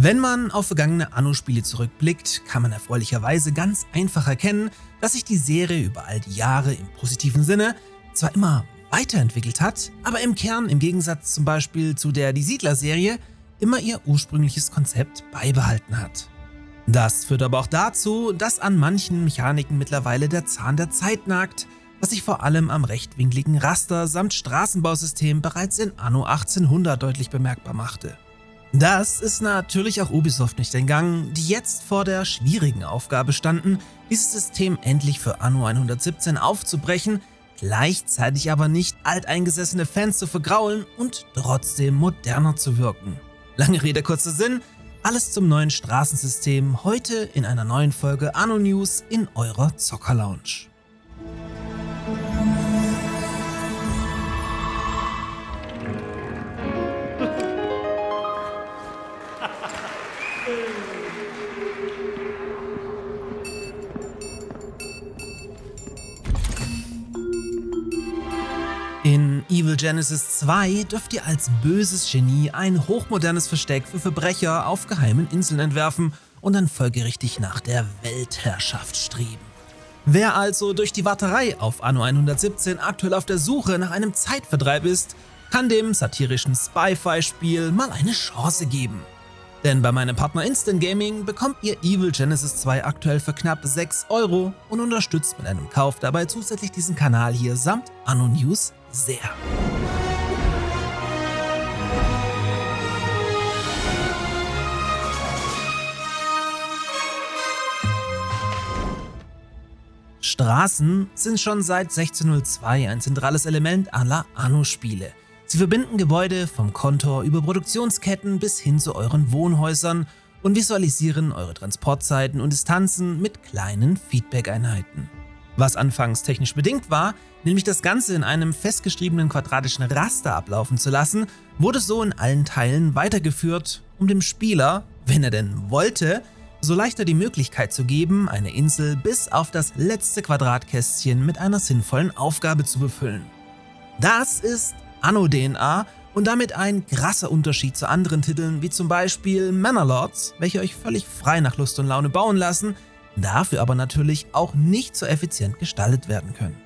Wenn man auf vergangene Anno-Spiele zurückblickt, kann man erfreulicherweise ganz einfach erkennen, dass sich die Serie über all die Jahre im positiven Sinne zwar immer weiterentwickelt hat, aber im Kern, im Gegensatz zum Beispiel zu der Die Siedler-Serie, immer ihr ursprüngliches Konzept beibehalten hat. Das führt aber auch dazu, dass an manchen Mechaniken mittlerweile der Zahn der Zeit nagt, was sich vor allem am rechtwinkligen Raster samt Straßenbausystem bereits in Anno 1800 deutlich bemerkbar machte. Das ist natürlich auch Ubisoft nicht entgangen, die jetzt vor der schwierigen Aufgabe standen, dieses System endlich für Anno 117 aufzubrechen, gleichzeitig aber nicht alteingesessene Fans zu vergraulen und trotzdem moderner zu wirken. Lange Rede, kurzer Sinn, alles zum neuen Straßensystem heute in einer neuen Folge Anno News in eurer Zocker-Lounge. In Evil Genesis 2 dürft ihr als böses Genie ein hochmodernes Versteck für Verbrecher auf geheimen Inseln entwerfen und dann folgerichtig nach der Weltherrschaft streben. Wer also durch die Warterei auf Anno 117 aktuell auf der Suche nach einem Zeitvertreib ist, kann dem satirischen Spy-Fi-Spiel mal eine Chance geben. Denn bei meinem Partner Instant Gaming bekommt ihr Evil Genesis 2 aktuell für knapp 6 € und unterstützt mit einem Kauf dabei zusätzlich diesen Kanal hier samt Anno News sehr. Straßen sind schon seit 1602 ein zentrales Element aller Anno-Spiele. Sie verbinden Gebäude vom Kontor über Produktionsketten bis hin zu euren Wohnhäusern und visualisieren eure Transportzeiten und Distanzen mit kleinen Feedback-Einheiten. Was anfangs technisch bedingt war, nämlich das Ganze in einem festgeschriebenen quadratischen Raster ablaufen zu lassen, wurde so in allen Teilen weitergeführt, um dem Spieler, wenn er denn wollte, so leichter die Möglichkeit zu geben, eine Insel bis auf das letzte Quadratkästchen mit einer sinnvollen Aufgabe zu befüllen. Das ist Anno-DNA und damit ein krasser Unterschied zu anderen Titeln wie zum Beispiel Manor Lords, welche euch völlig frei nach Lust und Laune bauen lassen, dafür aber natürlich auch nicht so effizient gestaltet werden können.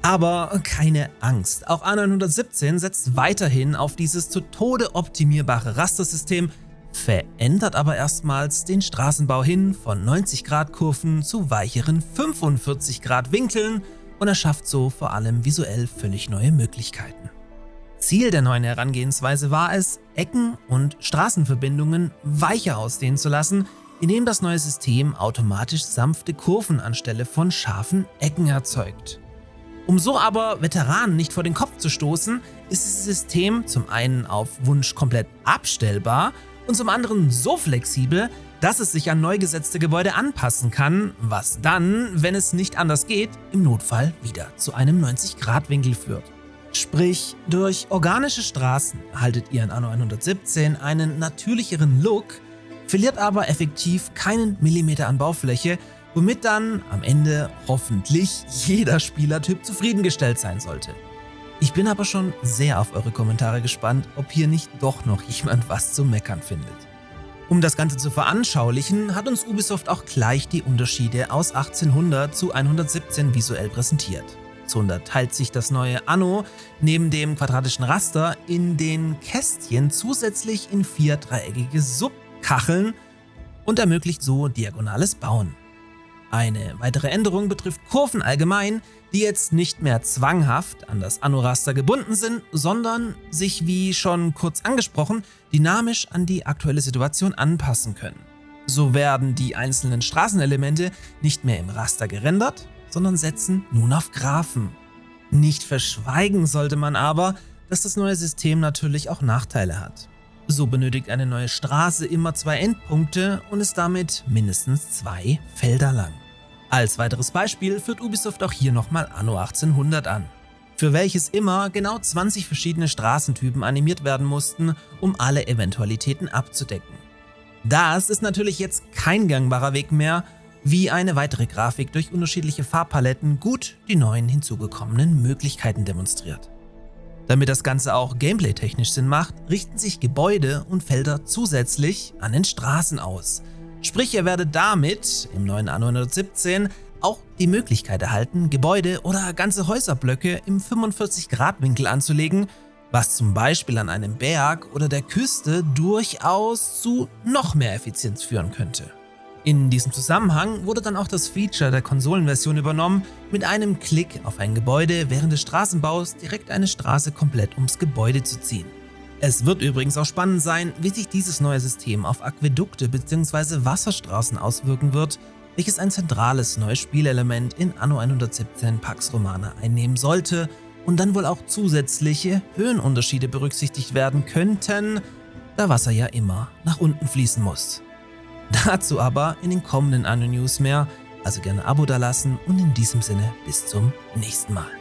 Aber keine Angst, auch Anno 117 setzt weiterhin auf dieses zu Tode optimierbare Rastersystem, verändert aber erstmals den Straßenbau hin von 90-Grad-Kurven zu weicheren 45-Grad-Winkeln und erschafft so vor allem visuell völlig neue Möglichkeiten. Ziel der neuen Herangehensweise war es, Ecken und Straßenverbindungen weicher aussehen zu lassen, indem das neue System automatisch sanfte Kurven anstelle von scharfen Ecken erzeugt. Um so aber Veteranen nicht vor den Kopf zu stoßen, ist das System zum einen auf Wunsch komplett abstellbar und zum anderen so flexibel, dass es sich an neu gesetzte Gebäude anpassen kann, was dann, wenn es nicht anders geht, im Notfall wieder zu einem 90-Grad-Winkel führt. Sprich, durch organische Straßen erhaltet ihr in Anno 117 einen natürlicheren Look, verliert aber effektiv keinen Millimeter an Baufläche, womit dann am Ende hoffentlich jeder Spielertyp zufriedengestellt sein sollte. Ich bin aber schon sehr auf eure Kommentare gespannt, ob hier nicht doch noch jemand was zu meckern findet. Um das Ganze zu veranschaulichen, hat uns Ubisoft auch gleich die Unterschiede aus 1800 zu 117 visuell präsentiert. So unterteilt sich das neue Anno neben dem quadratischen Raster in den Kästchen zusätzlich in 4 dreieckige Subkacheln und ermöglicht so diagonales Bauen. Eine weitere Änderung betrifft Kurven allgemein, die jetzt nicht mehr zwanghaft an das Anno-Raster gebunden sind, sondern sich, wie schon kurz angesprochen, dynamisch an die aktuelle Situation anpassen können. So werden die einzelnen Straßenelemente nicht mehr im Raster gerendert, sondern setzen nun auf Graphen. Nicht verschweigen sollte man aber, dass das neue System natürlich auch Nachteile hat. So benötigt eine neue Straße immer 2 Endpunkte und ist damit mindestens 2 Felder lang. Als weiteres Beispiel führt Ubisoft auch hier nochmal Anno 1800 an, für welches immer genau 20 verschiedene Straßentypen animiert werden mussten, um alle Eventualitäten abzudecken. Das ist natürlich jetzt kein gangbarer Weg mehr, wie eine weitere Grafik durch unterschiedliche Farbpaletten gut die neuen hinzugekommenen Möglichkeiten demonstriert. Damit das Ganze auch gameplay-technisch Sinn macht, richten sich Gebäude und Felder zusätzlich an den Straßen aus. Sprich, ihr werdet damit im neuen Anno 117 auch die Möglichkeit erhalten, Gebäude oder ganze Häuserblöcke im 45-Grad-Winkel anzulegen, was zum Beispiel an einem Berg oder der Küste durchaus zu noch mehr Effizienz führen könnte. In diesem Zusammenhang wurde dann auch das Feature der Konsolenversion übernommen, mit einem Klick auf ein Gebäude während des Straßenbaus direkt eine Straße komplett ums Gebäude zu ziehen. Es wird übrigens auch spannend sein, wie sich dieses neue System auf Aquädukte bzw. Wasserstraßen auswirken wird, welches ein zentrales neues Spielelement in Anno 117 Pax Romana einnehmen sollte und dann wohl auch zusätzliche Höhenunterschiede berücksichtigt werden könnten, da Wasser ja immer nach unten fließen muss. Dazu aber in den kommenden Anno News mehr, also gerne ein Abo dalassen und in diesem Sinne bis zum nächsten Mal.